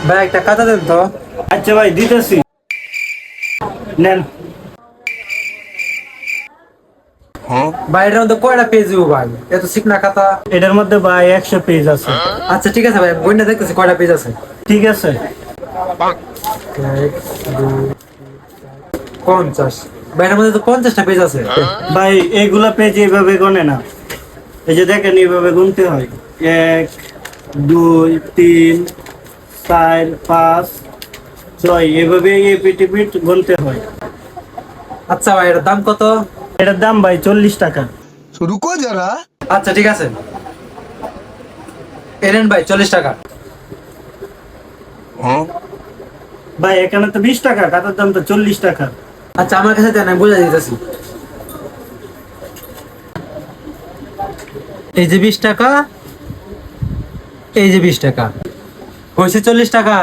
ভাই একটা খাতা দেন তো। আচ্ছা ভাই দিতেছি, নেন। ভাই এটার মধ্যে কয়টা পেজ দিব ভাই? এত চিকনা খাতা। এটার মধ্যে ভাই 100 পেজ আছে। আচ্ছা ঠিক আছে ভাই, বইটা দেখতেছি কয়টা পেজ আছে। ঠিক আছে। 50। ভাই এটার মধ্যে তো 50টা পেজ আছে। ভাই এগুলা পেজ এইভাবে গনে না, এই যে দেখেন এইভাবে গুনতে হয়। 1 2 3 4 5 6 এভাবে এই পিট গুনতে হয়। আচ্ছা ভাই এটার দাম কত? এটার দাম ভাই 40 টাকা। तो रुको जरा। আচ্ছা ঠিক আছে, এনেন ভাই 40 টাকা। ভাই এখানে তো 20 টাকা, খাতার দাম তো 40 টাকা। আচ্ছা আমার কাছে দেন, আমি বুঝাই দিতেছি। এই যে 20 টাকা, এই যে 20 টাকা, হয়েছে 40 টাকা।